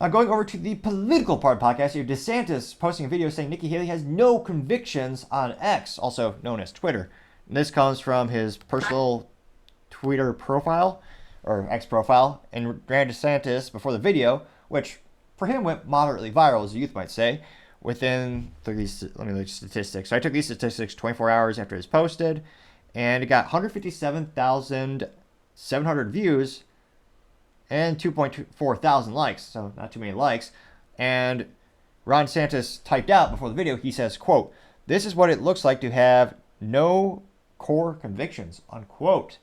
Going over to the political part of the podcast here, DeSantis posting a video saying Nikki Haley has no convictions on X, also known as Twitter. And this comes from his personal Twitter profile, or X profile, and ran DeSantis before the video, which for him went moderately viral, as the youth might say, within these, let me look at statistics. So I took these statistics 24 hours after it was posted, and it got 157,700 views and 2.4 thousand likes, so not too many likes. And Ron DeSantis typed out before the video, he says, quote, "This is what it looks like to have no core convictions," unquote.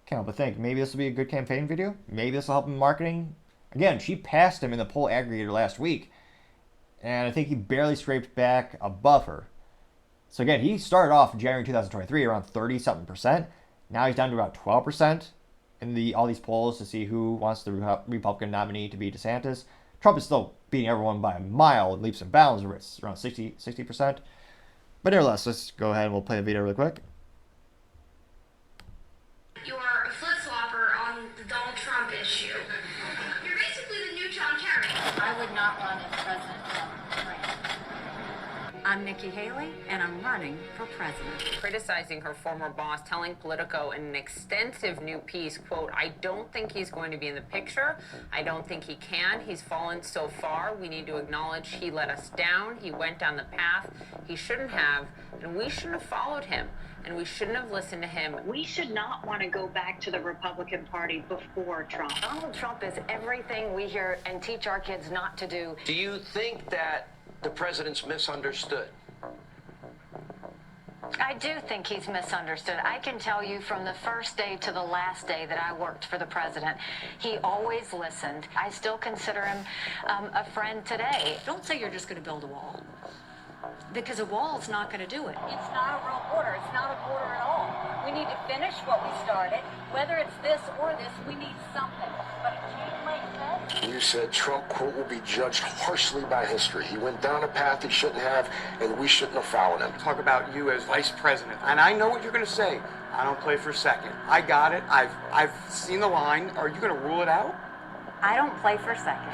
Can't help but think, maybe this will be a good campaign video. Maybe this will help in marketing. Again, she passed him in the poll aggregator last week, and I think he barely scraped back above her. So again, he started off in January 2023 around 30-something%. Now he's down to about 12% in all these polls to see who wants the Republican nominee to be DeSantis. Trump is still beating everyone by a mile, leaps and bounds, around 60%. But nevertheless, let's go ahead and we'll play the video really quick. You're a flip-flopper on the Donald Trump issue. You're basically the new John Kerry. I would not run as President Trump. I'm Nikki Haley, and I'm running for president. Criticizing her former boss, telling Politico in an extensive new piece, quote, "I don't think he's going to be in the picture. I don't think he can. He's fallen so far. We need to acknowledge he let us down. He went down the path he shouldn't have, and we shouldn't have followed him, and we shouldn't have listened to him." We should not want to go back to the Republican Party before Trump. Donald Trump is everything we hear and teach our kids not to do. Do you think that the president's misunderstood? I do think he's misunderstood. I can tell you from the first day to the last day that I worked for the president, he always listened. I still consider him a friend today. Don't say you're just going to build a wall, because a wall's not going to do it. It's not a real border. It's not a border at all. We need to finish what we started. Whether it's this or this, we need something. But it can't make sense. You said Trump, quote, will be judged harshly by history. He went down a path he shouldn't have, and we shouldn't have followed him. Talk about you as vice president. And I know what you're going to say. I don't play for second. I got it. I've seen the line. Are you going to rule it out? I don't play for second.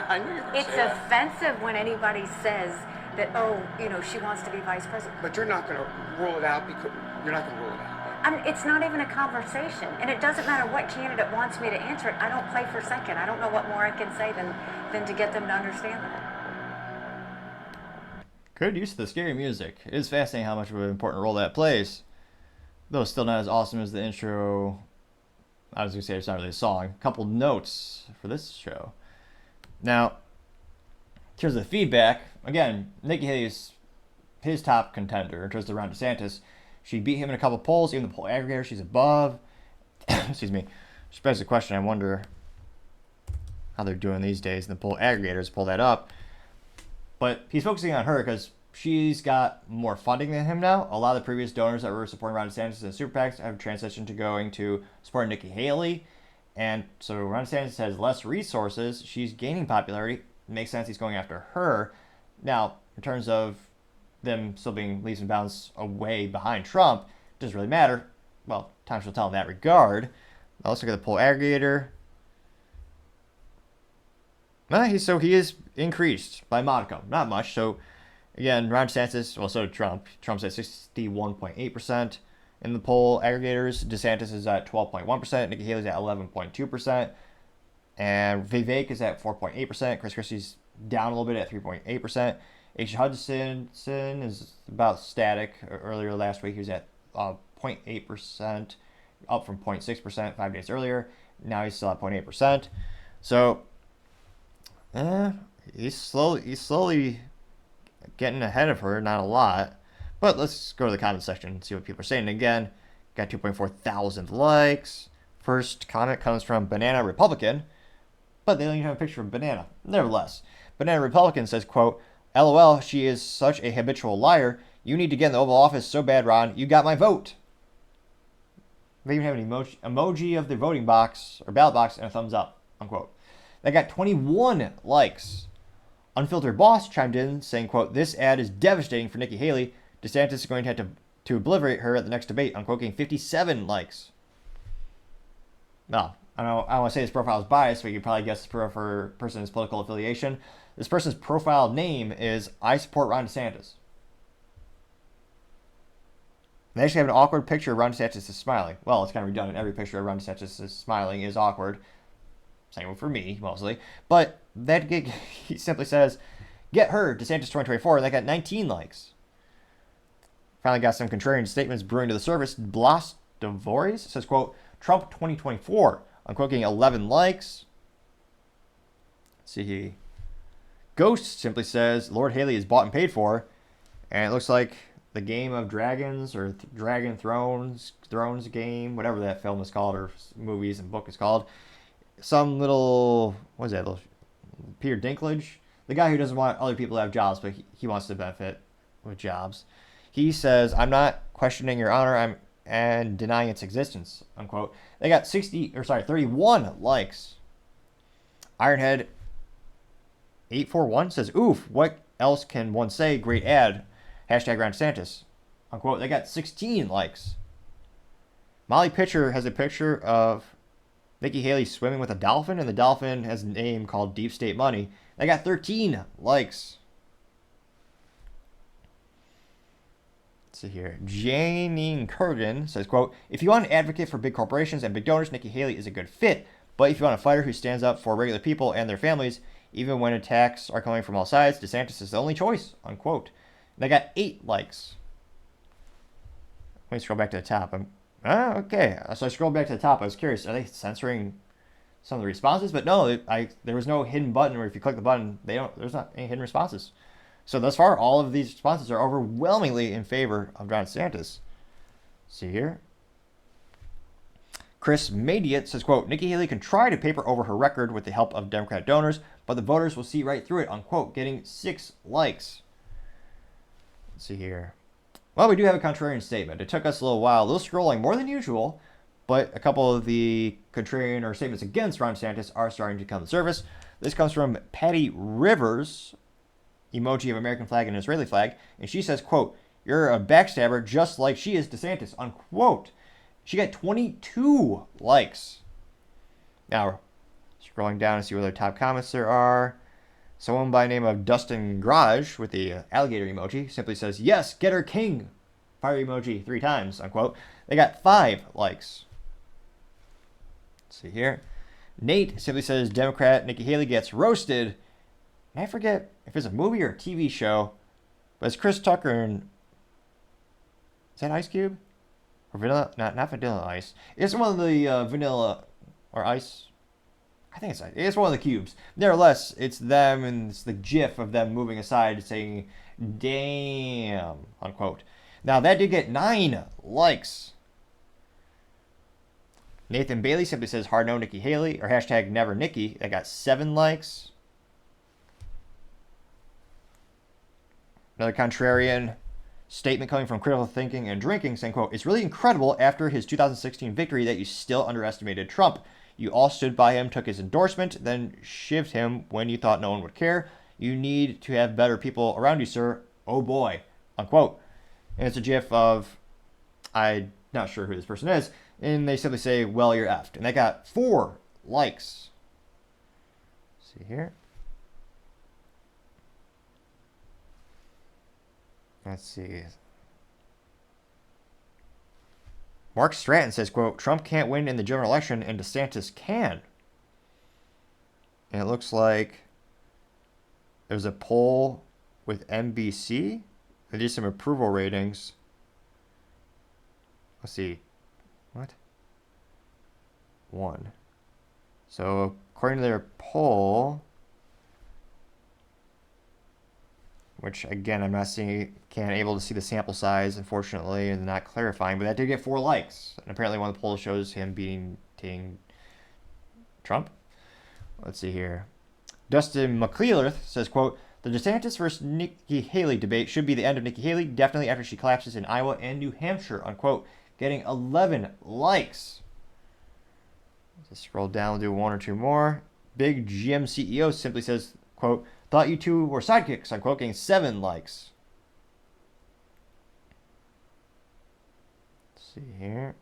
I knew you were going to It's say that. offensive when anybody says that, oh, she wants to be vice president. But you're not going to rule it out because you're not going to rule it out. It's not even a conversation, and it doesn't matter what candidate wants me to answer it. I don't play for second. I don't know what more I can say than to get them to understand that. Good use of the scary music. It is fascinating how much of an important role that plays. Though still not as awesome as the intro. I was going to say it's not really a song. A couple notes for this show. Now, in terms of the feedback, again, Nikki Haley is his top contender in terms of Ron DeSantis. She beat him in a couple polls, even the poll aggregator, she's above. Excuse me. Which begs the question, I wonder how they're doing these days. And the poll aggregators pull that up. But he's focusing on her because she's got more funding than him now. A lot of the previous donors that were supporting Ron DeSantis and super PACs have transitioned to going to supporting Nikki Haley. And so Ron DeSantis has less resources. She's gaining popularity. It makes sense he's going after her. Now, in terms of them still being leaps and bounds away behind Trump, it doesn't really matter. Well, time shall tell in that regard. Now let's look at the poll aggregator. So he is increased by modicum, not much. So again, Ron DeSantis, well, so did Trump. Trump's at 61.8% in the poll aggregators. DeSantis is at 12.1%. Nikki Haley's at 11.2%. And Vivek is at 4.8%. Chris Christie's down a little bit at 3.8%. H. Hudson is about static. Earlier last week, he was at 0.8%, up from 0.6% 5 days earlier. Now he's still at 0.8%. So, he's slowly getting ahead of her. Not a lot, but let's go to the comment section and see what people are saying. Again, got 2.4 thousand likes. First comment comes from Banana Republican, but they don't even have a picture of Banana. Nevertheless, Banana Republican says, quote, "LOL, she is such a habitual liar. You need to get in the Oval Office so bad, Ron. You got my vote." They even have an emoji of the voting box or ballot box and a thumbs up, unquote. That got 21 likes. Unfiltered Boss chimed in saying, quote, "This ad is devastating for Nikki Haley. DeSantis is going to have to obliterate her at the next debate," unquote, getting 57 likes. Well, I don't want to say this profile is biased, but you can probably guess the person's political affiliation. This person's profile name is I support Ron DeSantis. They actually have an awkward picture of Ron DeSantis is smiling. Well, it's kind of redundant. Every picture of Ron DeSantis is smiling is awkward. Same for me, mostly. But that gig, he simply says, get her, DeSantis 2024. That got 19 likes. Finally got some contrarian statements brewing to the surface. Blas Devores says, quote, Trump 2024. Unquote, getting 11 likes. Let's see here. Ghost simply says, Lord Haley is bought and paid for. And it looks like the Game of Dragons or Dragon Thrones game, whatever that film is called or movies and book is called. Some little, what is that, little Peter Dinklage? The guy who doesn't want other people to have jobs, but he wants to benefit with jobs. He says, I'm not questioning your honor, and denying its existence, unquote. They got 31 likes. Ironhead 841 says, oof, what else can one say? Great ad. Hashtag Ron DeSantis, unquote. They got 16 likes. Molly Pitcher has a picture of Nikki Haley swimming with a dolphin, and the dolphin has a name called Deep State Money. They got 13 likes. Let's see here. Janine Kurgan says, quote, if you want an advocate for big corporations and big donors, Nikki Haley is a good fit. But if you want a fighter who stands up for regular people and their families, even when attacks are coming from all sides, DeSantis is the only choice, unquote. They got 8 likes. Let me scroll back to the top. Okay. So I scrolled back to the top. I was curious. Are they censoring some of the responses? But no, there was no hidden button where if you click the button, there's not any hidden responses. So thus far, all of these responses are overwhelmingly in favor of Ron DeSantis. See here. Chris Madiot says, quote, Nikki Haley can try to paper over her record with the help of Democrat donors, but the voters will see right through it, unquote, getting 6 likes. Let's see here. Well, we do have a contrarian statement. It took us a little while, a little scrolling, more than usual, but a couple of the contrarian or statements against Ron DeSantis are starting to come to the surface. This comes from Patty Rivers, emoji of American flag and Israeli flag, and she says, quote, you're a backstabber just like she is DeSantis, unquote. She got 22 likes. Now, scrolling down to see what other top comments there are. Someone by the name of Dustin Garage with the alligator emoji simply says, yes, get her king. Fire emoji 3 times, unquote. They got 5 likes. Let's see here. Nate simply says, Democrat Nikki Haley gets roasted. And I forget if it's a movie or a TV show, but it's Chris Tucker and... Is that Ice Cube? Or Vanilla? Not Vanilla Ice. It's one of the Vanilla or Ice... I think it's one of the cubes. Nevertheless, it's them and it's the gif of them moving aside saying, damn, unquote. Now, that did get 9 likes. Nathan Bailey simply says, hard no Nikki Haley, or hashtag never Nikki. That got 7 likes. Another contrarian statement coming from Critical Thinking and Drinking saying, quote, it's really incredible after his 2016 victory that you still underestimated Trump. You all stood by him, took his endorsement, then shivved him when you thought no one would care. You need to have better people around you, sir. Oh boy, unquote. And it's a gif of, I'm not sure who this person is, and they simply say, well, you're effed. And they got 4 likes. Let's see here. Let's see. Mark Stratton says, quote, Trump can't win in the general election and DeSantis can. And it looks like there's a poll with NBC. They did some approval ratings. Let's see. What? 1. So according to their poll, which again I'm not able to see the sample size, unfortunately, and not clarifying, but that did get 4 likes. And apparently one of the polls shows him beating Trump. Let's see here. Dustin McClellarth says, quote, the DeSantis versus Nikki Haley debate should be the end of Nikki Haley, definitely after she collapses in Iowa and New Hampshire, unquote. Getting 11 likes. Let's scroll down, we'll do 1 or 2 more. Big GM CEO simply says, quote, thought you two were sidekicks, unquote, getting 7 likes. Let's see here.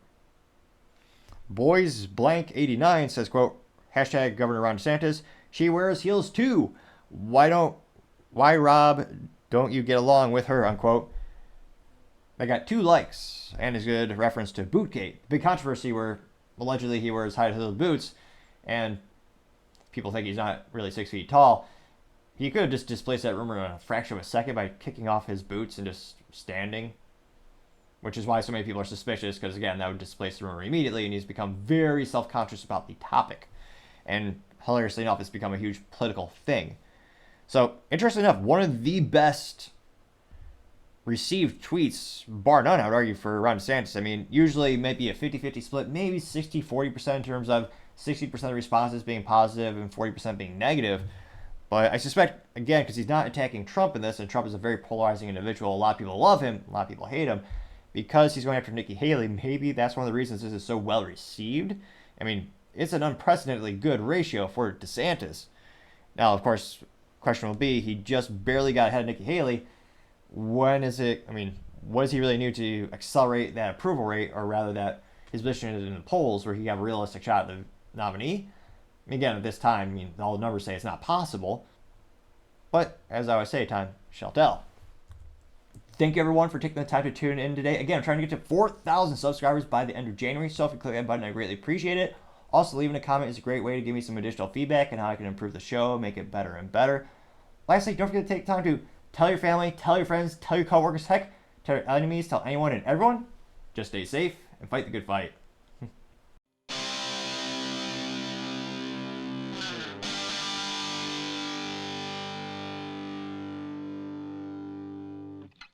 Boys Blank 89 says, quote, hashtag Governor Ron DeSantis, she wears heels too. Why Rob, don't you get along with her, unquote. They got 2 likes and is good reference to Bootgate. Big controversy where allegedly he wears high-heeled boots and people think he's not really 6 feet tall. He could have just displaced that rumor in a fraction of a second by kicking off his boots and just standing, which is why so many people are suspicious, because again, that would displace the rumor immediately, and he's become very self-conscious about the topic. And hilariously enough, it's become a huge political thing. So, interestingly enough, one of the best received tweets, bar none, I would argue, for Ron DeSantis. I mean, usually maybe a 50-50 split, maybe 60-40% in terms of 60% of the responses being positive and 40% being negative. But I suspect, again, because he's not attacking Trump in this, and Trump is a very polarizing individual, a lot of people love him, a lot of people hate him, because he's going after Nikki Haley, maybe that's one of the reasons this is so well received. I mean, it's an unprecedentedly good ratio for DeSantis. Now, of course, question will be, he just barely got ahead of Nikki Haley. When is it, I mean, what does he really need to accelerate that approval rate, or rather that his position is in the polls where he have a realistic shot at the nominee? Again, at this time, I mean, all the numbers say it's not possible. But, as I always say, time shall tell. Thank you, everyone, for taking the time to tune in today. Again, I'm trying to get to 4,000 subscribers by the end of January, so if you click that button, I greatly appreciate it. Also, leaving a comment is a great way to give me some additional feedback on how I can improve the show, make it better and better. Lastly, don't forget to take time to tell your family, tell your friends, tell your coworkers, heck, tell your enemies, tell anyone and everyone. Just stay safe and fight the good fight.